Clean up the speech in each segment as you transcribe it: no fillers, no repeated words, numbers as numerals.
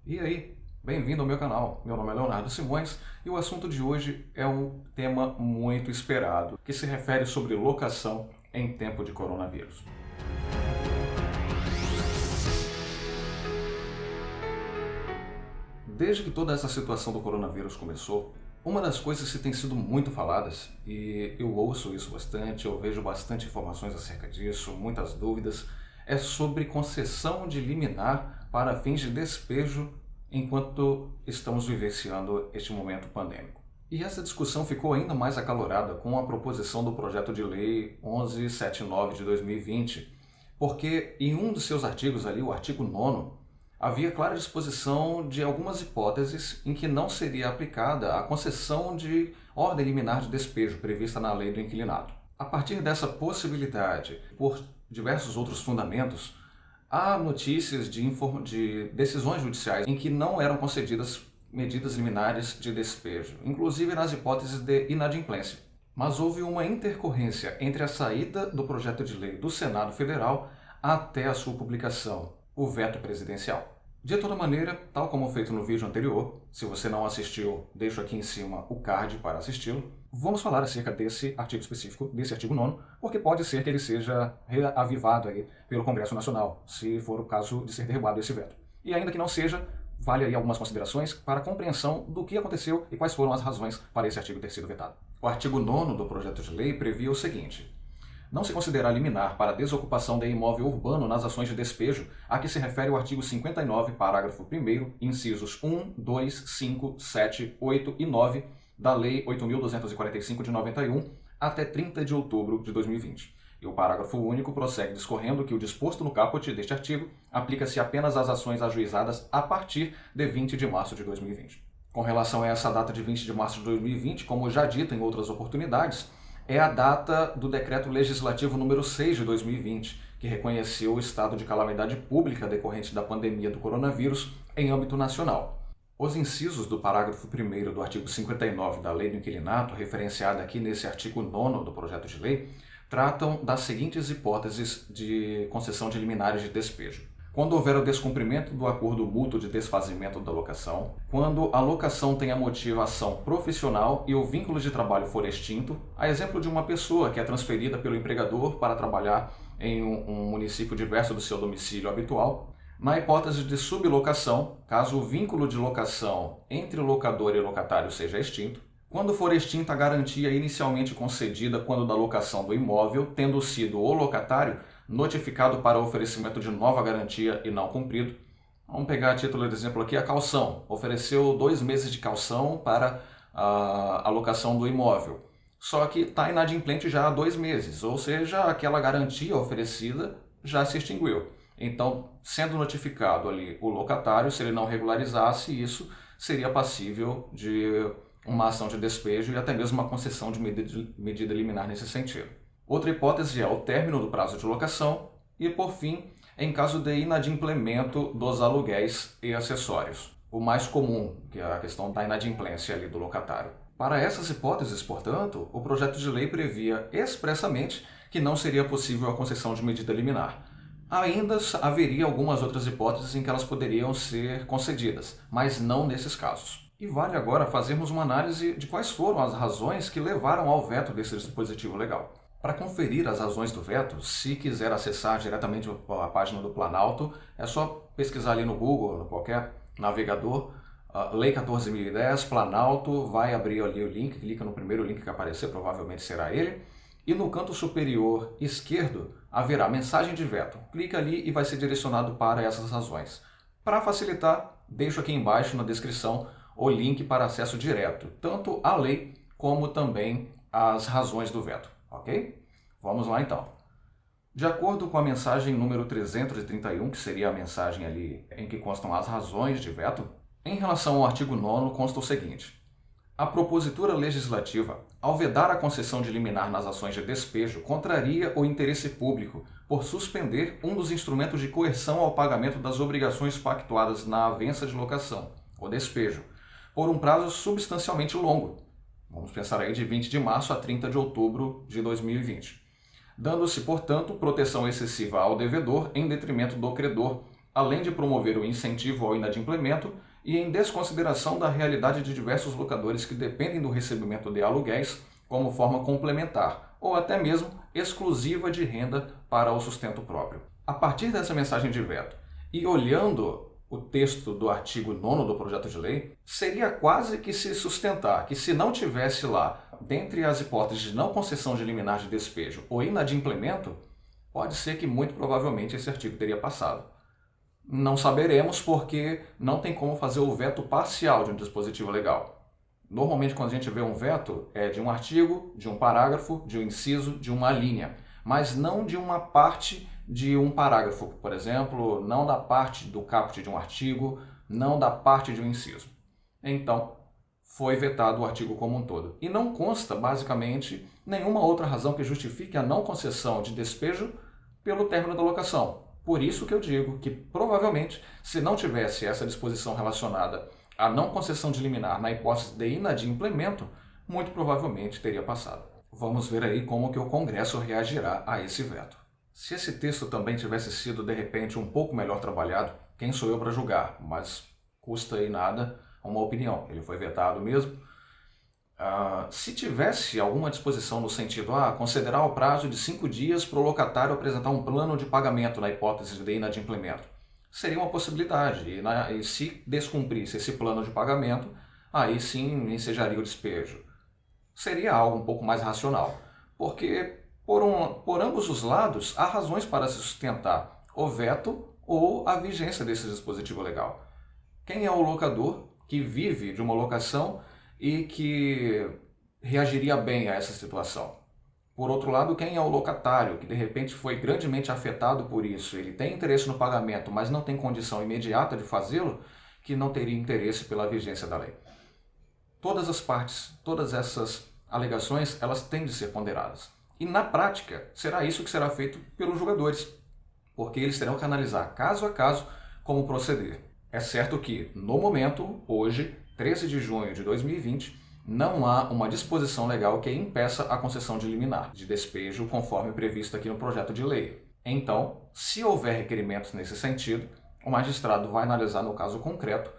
E aí, bem-vindo ao meu canal. Meu nome é Leonardo Simões e o assunto de hoje é um tema muito esperado, que se refere sobre locação em tempo de coronavírus. Desde que toda essa situação do coronavírus começou, uma das coisas que tem sido muito faladas, e eu ouço isso bastante, eu vejo bastante informações acerca disso, muitas dúvidas, é sobre concessão de liminar para fins de despejo enquanto estamos vivenciando este momento pandêmico. E essa discussão ficou ainda mais acalorada com a proposição do projeto de lei 1179 de 2020, porque em um dos seus artigos ali, o artigo 9º, havia clara disposição de algumas hipóteses em que não seria aplicada a concessão de ordem liminar de despejo prevista na lei do inquilinato. A partir dessa possibilidade, por diversos outros fundamentos, há notícias de decisões judiciais em que não eram concedidas medidas liminares de despejo, inclusive nas hipóteses de inadimplência. Mas houve uma intercorrência entre a saída do projeto de lei do Senado Federal até a sua publicação, o veto presidencial. De toda maneira, tal como feito no vídeo anterior, se você não assistiu, deixo aqui em cima o card para assisti-lo, vamos falar acerca desse artigo específico, desse artigo 9º, porque pode ser que ele seja reavivado aí pelo Congresso Nacional, se for o caso de ser derrubado esse veto. E ainda que não seja, vale aí algumas considerações para a compreensão do que aconteceu e quais foram as razões para esse artigo ter sido vetado. O artigo 9º do projeto de lei previa o seguinte: não se considera liminar para desocupação de imóvel urbano nas ações de despejo a que se refere o artigo 59, parágrafo 1º, incisos 1, 2, 5, 7, 8 e 9 da Lei 8.245 de 91 até 30 de outubro de 2020. E o parágrafo único prossegue discorrendo que o disposto no caput deste artigo aplica-se apenas às ações ajuizadas a partir de 20 de março de 2020. Com relação a essa data de 20 de março de 2020, como já dito em outras oportunidades, é a data do Decreto Legislativo número 6 de 2020, que reconheceu o estado de calamidade pública decorrente da pandemia do coronavírus em âmbito nacional. Os incisos do parágrafo 1º do artigo 59 da Lei do Inquilinato, referenciada aqui nesse artigo 9º do projeto de lei, tratam das seguintes hipóteses de concessão de liminares de despejo. Quando houver o descumprimento do acordo mútuo de desfazimento da locação, quando a locação tenha motivação profissional e o vínculo de trabalho for extinto, a exemplo de uma pessoa que é transferida pelo empregador para trabalhar em um município diverso do seu domicílio habitual, na hipótese de sublocação, caso o vínculo de locação entre locador e locatário seja extinto, quando for extinta a garantia inicialmente concedida quando da locação do imóvel, tendo sido o locatário notificado para o oferecimento de nova garantia e não cumprido. Vamos pegar a título de exemplo aqui a caução. Ofereceu 2 meses de caução para a locação do imóvel. Só que está inadimplente já há 2 meses, ou seja, aquela garantia oferecida já se extinguiu. Então, sendo notificado ali o locatário, se ele não regularizasse, isso seria passível de uma ação de despejo e até mesmo uma concessão de medida liminar nesse sentido. Outra hipótese é o término do prazo de locação e, por fim, em caso de inadimplemento dos aluguéis e acessórios. O mais comum, que é a questão da inadimplência ali do locatário. Para essas hipóteses, portanto, o projeto de lei previa expressamente que não seria possível a concessão de medida liminar. Ainda haveria algumas outras hipóteses em que elas poderiam ser concedidas, mas não nesses casos. E vale agora fazermos uma análise de quais foram as razões que levaram ao veto desse dispositivo legal. Para conferir as razões do veto, se quiser acessar diretamente a página do Planalto, é só pesquisar ali no Google, no qualquer navegador, Lei 14.010, Planalto, vai abrir ali o link, clica no primeiro link que aparecer, provavelmente será ele, e no canto superior esquerdo haverá mensagem de veto. Clica ali e vai ser direcionado para essas razões. Para facilitar, deixo aqui embaixo na descrição o link para acesso direto, tanto à lei como também às razões do veto. Ok? Vamos lá então. De acordo com a mensagem número 331, que seria a mensagem ali em que constam as razões de veto, em relação ao artigo 9º consta o seguinte: a propositura legislativa, ao vedar a concessão de liminar nas ações de despejo, contraria o interesse público por suspender um dos instrumentos de coerção ao pagamento das obrigações pactuadas na avença de locação, o despejo, por um prazo substancialmente longo. Vamos pensar aí de 20 de março a 30 de outubro de 2020. Dando-se, portanto, proteção excessiva ao devedor em detrimento do credor, além de promover o incentivo ao inadimplemento e em desconsideração da realidade de diversos locadores que dependem do recebimento de aluguéis como forma complementar ou até mesmo exclusiva de renda para o sustento próprio. A partir dessa mensagem de veto e olhando o texto do artigo 9º do projeto de lei, seria quase que se sustentar que se não tivesse lá, dentre as hipóteses de não concessão de liminar de despejo ou inadimplemento, pode ser que muito provavelmente esse artigo teria passado. Não saberemos porque não tem como fazer o veto parcial de um dispositivo legal. Normalmente quando a gente vê um veto é de um artigo, de um parágrafo, de um inciso, de uma linha, mas não de uma parte de um parágrafo, por exemplo, não da parte do caput de um artigo, não da parte de um inciso. Então, foi vetado o artigo como um todo. E não consta, basicamente, nenhuma outra razão que justifique a não concessão de despejo pelo término da locação. Por isso que eu digo que, provavelmente, se não tivesse essa disposição relacionada à não concessão de liminar na hipótese de inadimplemento, muito provavelmente teria passado. Vamos ver aí como que o Congresso reagirá a esse veto. Se esse texto também tivesse sido, de repente, um pouco melhor trabalhado, quem sou eu para julgar? Mas custa aí nada uma opinião. Ele foi vetado mesmo. Se tivesse alguma disposição no sentido considerar o prazo de 5 dias para o locatário apresentar um plano de pagamento na hipótese de inadimplemento, seria uma possibilidade. E se descumprisse esse plano de pagamento, aí sim ensejaria o despejo. Seria algo um pouco mais racional, porque por ambos os lados há razões para se sustentar o veto ou a vigência desse dispositivo legal. Quem é o locador que vive de uma locação e que reagiria bem a essa situação? Por outro lado, quem é o locatário que de repente foi grandemente afetado por isso? Ele tem interesse no pagamento, mas não tem condição imediata de fazê-lo, que não teria interesse pela vigência da lei. Todas as partes, todas essas alegações, elas têm de ser ponderadas. E na prática, será isso que será feito pelos julgadores, porque eles terão que analisar caso a caso como proceder. É certo que, no momento, hoje, 13 de junho de 2020, não há uma disposição legal que impeça a concessão de liminar de despejo conforme previsto aqui no projeto de lei. Então, se houver requerimentos nesse sentido, o magistrado vai analisar no caso concreto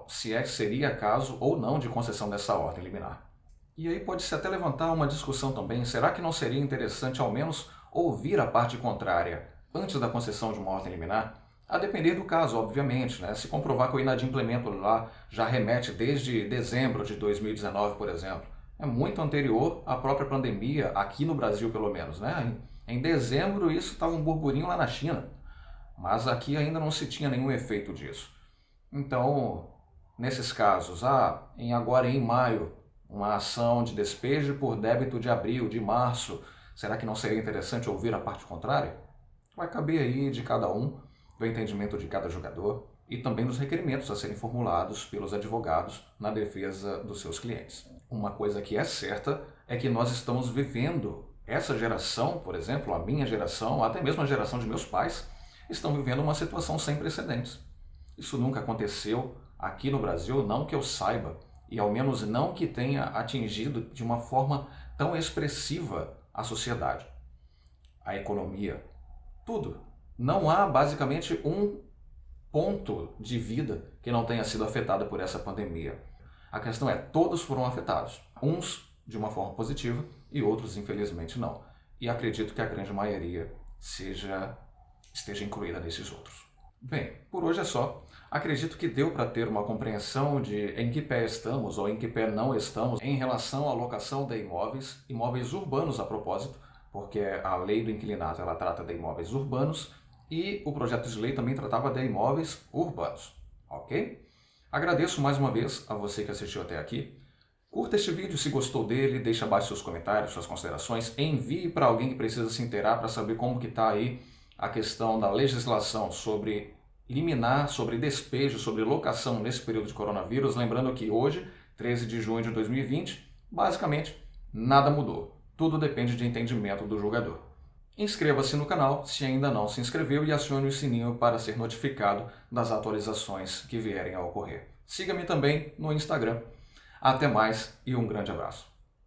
se seria caso ou não de concessão dessa ordem liminar. E aí pode-se até levantar uma discussão também, será que não seria interessante ao menos ouvir a parte contrária antes da concessão de uma ordem liminar? A depender do caso, obviamente, né? Se comprovar que o inadimplemento lá já remete desde dezembro de 2019, por exemplo, é muito anterior à própria pandemia, aqui no Brasil pelo menos, né? Em dezembro isso estava um burburinho lá na China, mas aqui ainda não se tinha nenhum efeito disso. Então, nesses casos, agora em maio, uma ação de despejo por débito de abril, de março, será que não seria interessante ouvir a parte contrária? Vai caber aí de cada um, do entendimento de cada jogador e também dos requerimentos a serem formulados pelos advogados na defesa dos seus clientes. Uma coisa que é certa é que nós estamos vivendo, essa geração, por exemplo, a minha geração, até mesmo a geração de meus pais, estão vivendo uma situação sem precedentes. Isso nunca aconteceu aqui no Brasil, não que eu saiba, e ao menos não que tenha atingido de uma forma tão expressiva a sociedade, a economia, tudo. Não há basicamente um ponto de vida que não tenha sido afetado por essa pandemia. A questão é, todos foram afetados, uns de uma forma positiva e outros infelizmente não. E acredito que a grande maioria esteja incluída nesses outros. Bem, por hoje é só. Acredito que deu para ter uma compreensão de em que pé estamos ou em que pé não estamos em relação à locação de imóveis urbanos a propósito, porque a lei do inquilinato ela trata de imóveis urbanos e o projeto de lei também tratava de imóveis urbanos, ok? Agradeço mais uma vez a você que assistiu até aqui. Curta este vídeo se gostou dele, deixe abaixo seus comentários, suas considerações, envie para alguém que precisa se inteirar para saber como que está aí a questão da legislação sobre liminar, sobre despejo, sobre locação nesse período de coronavírus. Lembrando que hoje, 13 de junho de 2020, basicamente nada mudou. Tudo depende de entendimento do julgador. Inscreva-se no canal se ainda não se inscreveu e acione o sininho para ser notificado das atualizações que vierem a ocorrer. Siga-me também no Instagram. Até mais e um grande abraço.